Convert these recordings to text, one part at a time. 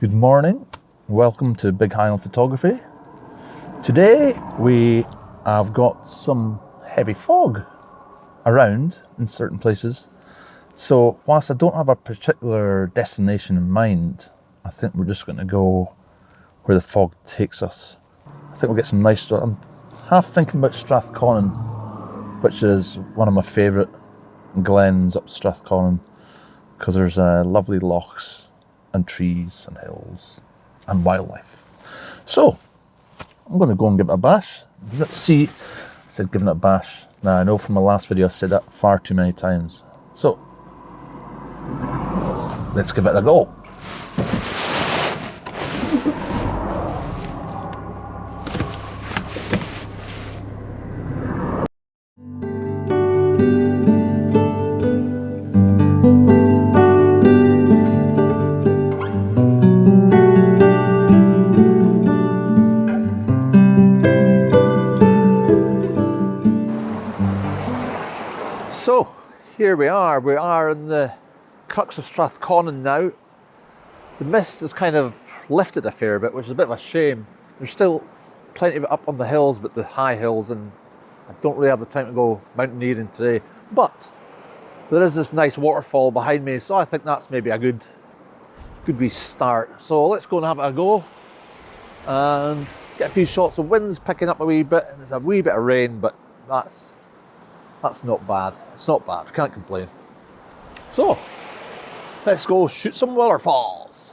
Good morning, welcome to Big Highland Photography. Today we have got some heavy fog around in certain places. So whilst I don't have a particular destination in mind, I think we're just going to go where the fog takes us. I think we'll get some nice, I'm half thinking about Strathconon, which is one of my favourite glens up Strathconon, because there's lovely lochs and trees and hills and wildlife. So I'm going to go and give it a bash. Let's see. I said giving it a bash. Now I know from my last video I said that far too many times. So let's give it a go. So here we are in the crux of Strathconon now. The mist has kind of lifted a fair bit, which is a bit of a shame. There's still plenty of it up on the hills, but the high hills, and I don't really have the time to go mountaineering today. But there is this nice waterfall behind me, so I think that's maybe a good wee start. So let's go and have a go and get a few shots of winds picking up a wee bit, and there's a wee bit of rain, but that's not bad. It's not bad, I can't complain. So, let's go shoot some waterfalls.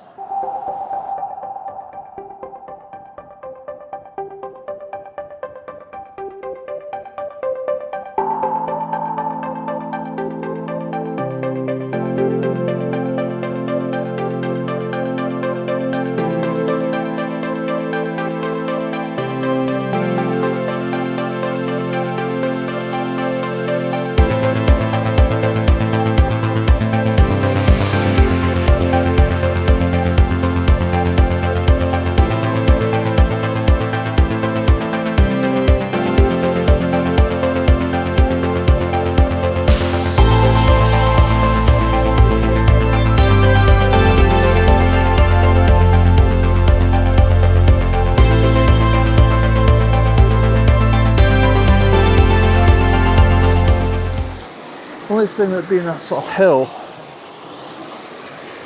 The only thing that being a sort of hill,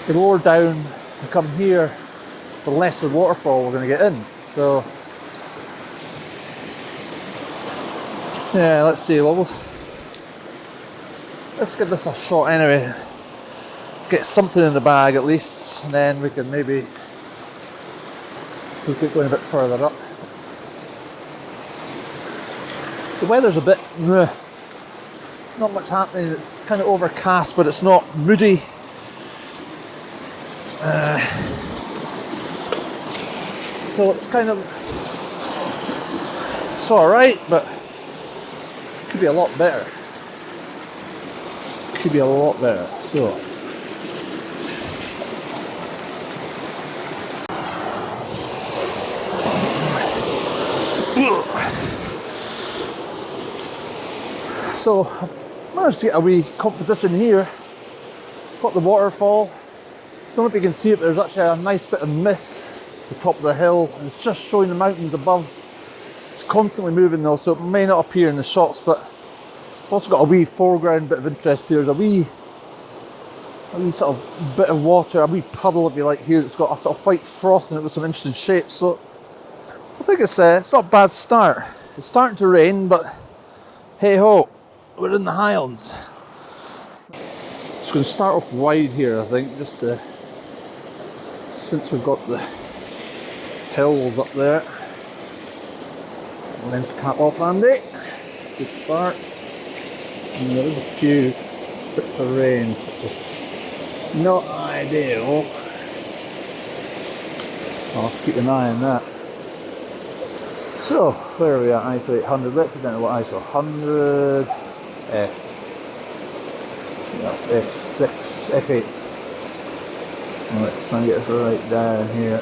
the lower down and come here, the less the waterfall we're going to get in. So yeah, let's see. Well, let's give this a shot anyway. Get something in the bag at least, and then we can maybe look at going a bit further up. The weather's a bit not much happening. It's kind of overcast, but it's not moody. So it's kind of, it's alright, but it could be a lot better. Could be a lot better. So I managed to get a wee composition here. Got the waterfall. Don't know if you can see it, but there's actually a nice bit of mist at the top of the hill, and it's just showing the mountains above. It's constantly moving though, so it may not appear in the shots, but I've also got a wee foreground bit of interest here. There's a wee sort of bit of water, a wee puddle if you like here. It's got a sort of white froth in it with some interesting shapes. So I think it's not a bad start. It's starting to rain, but hey ho. We're in the Highlands. Just going to start off wide here, I think, just to, since we've got the hills up there. Let's cap off, Andy. Good start. And there is a few spits of rain, which is not ideal. I'll have to keep an eye on that. So, where are we at? ISO 800. Let's get down to what ISO 100. F6, F8. And let's try and get us right down here.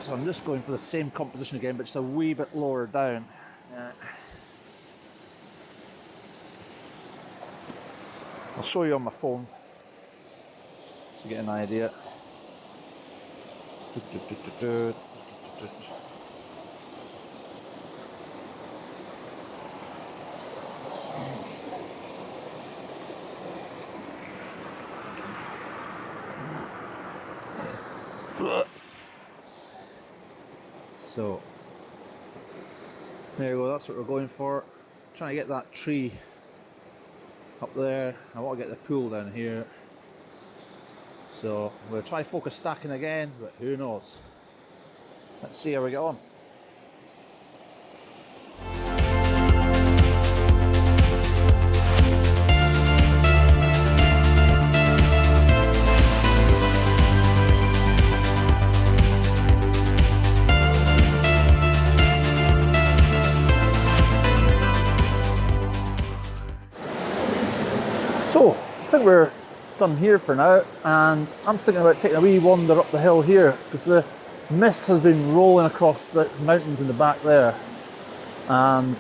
So I'm just going for the same composition again, but just a wee bit lower down. I'll show you on my phone to get an idea. So there you go, that's what we're going for. Trying to get that tree up there. I want to get the pool down here. So we'll try focus stacking again, but who knows. Let's see how we get on. So, I think we're done here for now, and I'm thinking about taking a wee wander up the hill here, because the mist has been rolling across the mountains in the back there, and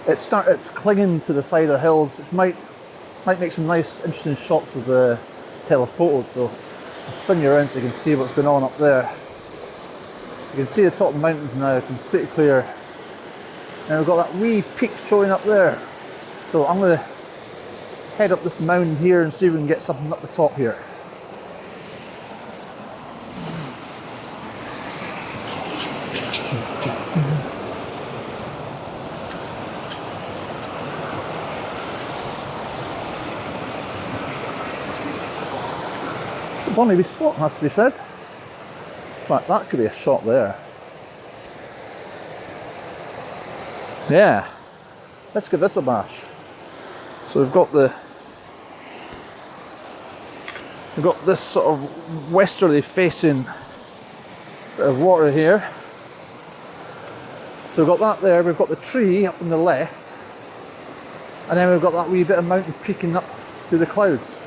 it's clinging to the side of the hills, which might make some nice, interesting shots with the telephoto. So I'll spin you around so you can see what's going on up there. You can see the top of the mountains now, completely clear, and we've got that wee peak showing up there. So I'm going to head up this mound here and see if we can get something up the top here. It's a bonny wee spot, has to be said. In fact, that could be a shot there. Yeah, let's give this a bash. So we've got this sort of westerly facing bit of water here. So we've got that there, we've got the tree up on the left, and then we've got that wee bit of mountain peeking up through the clouds.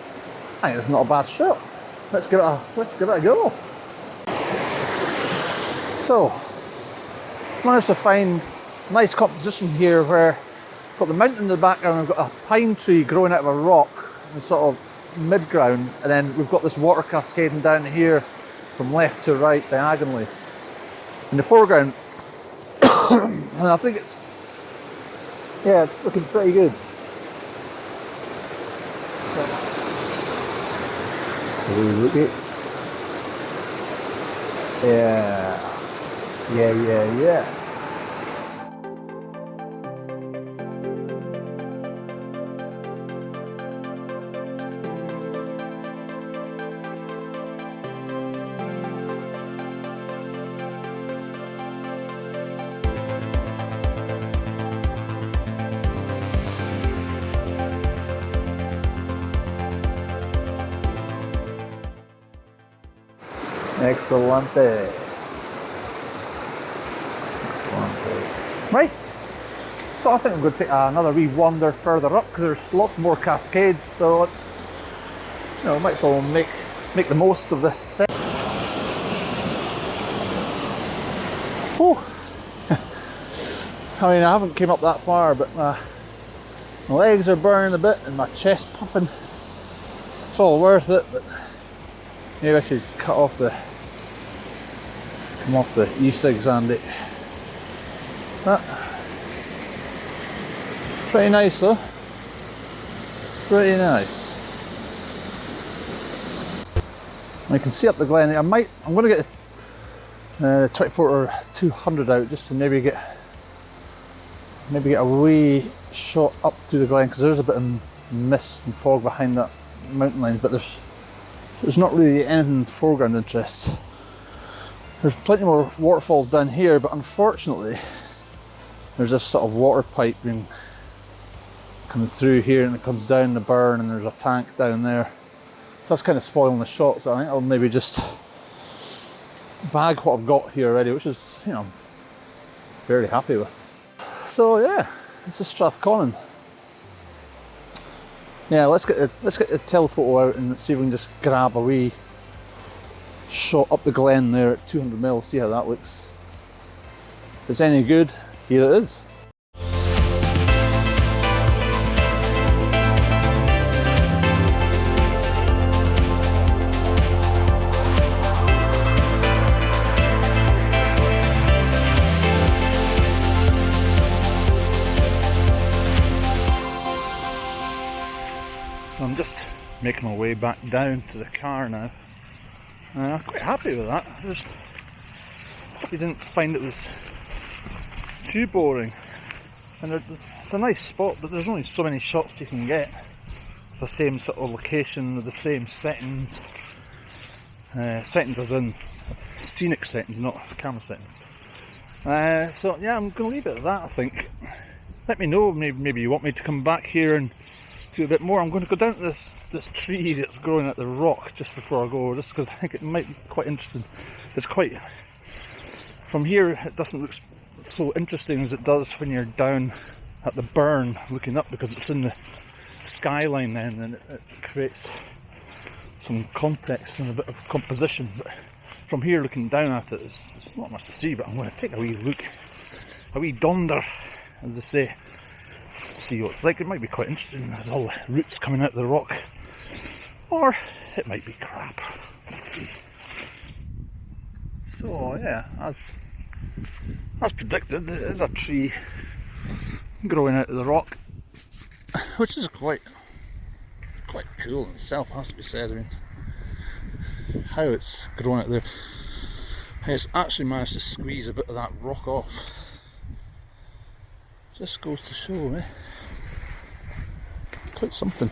I think it's not a bad shot. Let's give it a go. So, managed to find a nice composition here where we've got the mountain in the background, we've got a pine tree growing out of a rock in sort of mid-ground, and then we've got this water cascading down here from left to right diagonally in the foreground. And I think it's looking pretty good. Yeah. Excellente. Right, so I think I'm going to take another wee wander further up, because there's lots more cascades, so it's, might as well make the most of this set. Oh, I mean, I haven't came up that far, but my legs are burning a bit and my chest puffing. It's all worth it, but maybe I should come off the e-cigs, Andy. Pretty nice though. Pretty nice. I can see up the glen. I'm going to get the 24 or 200 out just to maybe get a wee shot up through the glen, because there's a bit of mist and fog behind that mountain line, but there's not really anything foreground interest. There's plenty more waterfalls down here, but unfortunately there's this sort of water pipe coming through here, and it comes down the burn, and there's a tank down there. So that's kind of spoiling the shot, so I think I'll maybe just bag what I've got here already, which is, I'm fairly happy with. So yeah, this is Strathconon. Yeah, let's get the telephoto out and see if we can just grab a wee shot up the glen there at 200 mil. See how that looks. If it's any good, here it is. So I'm just making my way back down to the car now. I'm quite happy with that. I just probably didn't find it was too boring. And it's a nice spot, but there's only so many shots you can get. The same sort of location with the same settings. Settings as in scenic settings, not camera settings. So yeah, I'm going to leave it at that, I think. Let me know, maybe you want me to come back here and do a bit more. I'm going to go down to this tree that's growing at the rock just before I go, just because I think it might be quite interesting. It's quite, from here it doesn't look so interesting as it does when you're down at the burn looking up, because it's in the skyline then, and it creates some context and a bit of composition. But from here looking down at it, it's not much to see, but I'm going to take a wee look, a wee donder, as they say, see what it's like. It might be quite interesting. There's all the roots coming out of the rock, or it might be crap. Let's see. So yeah, as predicted, there is a tree growing out of the rock, which is quite cool in itself, has to be said. I mean, how it's grown out there. It's actually managed to squeeze a bit of that rock off. Just goes to show, eh? Quite something.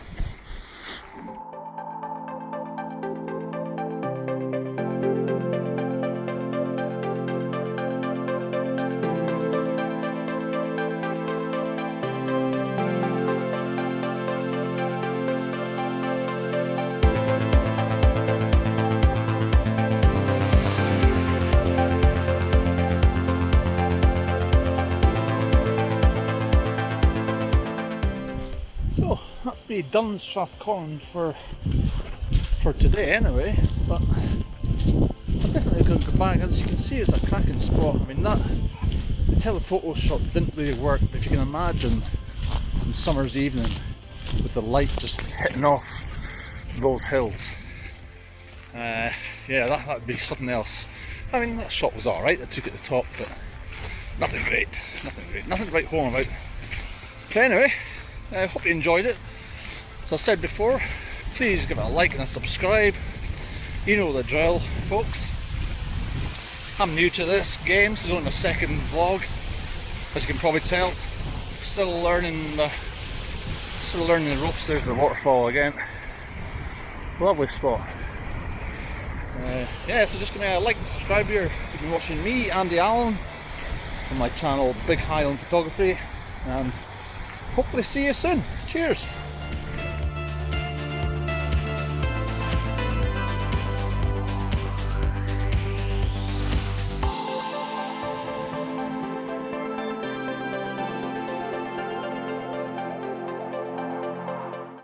So that's me done Strathconon for today anyway, but I'm definitely going to go back. As you can see, it's a cracking spot. I mean, the telephoto shot didn't really work, but if you can imagine on summer's evening with the light just hitting off those hills, yeah, that'd be something else. I mean, that shot was alright, I took it at the top, but nothing great, nothing to write home about. Okay, anyway, I hope you enjoyed it. As I said before, please give it a like and a subscribe. You know the drill, folks. I'm new to this game, this is only my second vlog, as you can probably tell. Still learning the ropes. There's the waterfall again. Lovely spot. Yeah, so just give me a like and subscribe here. You've been watching me, Andy Allen, on my channel Big Highland Photography, and hopefully see you soon. Cheers!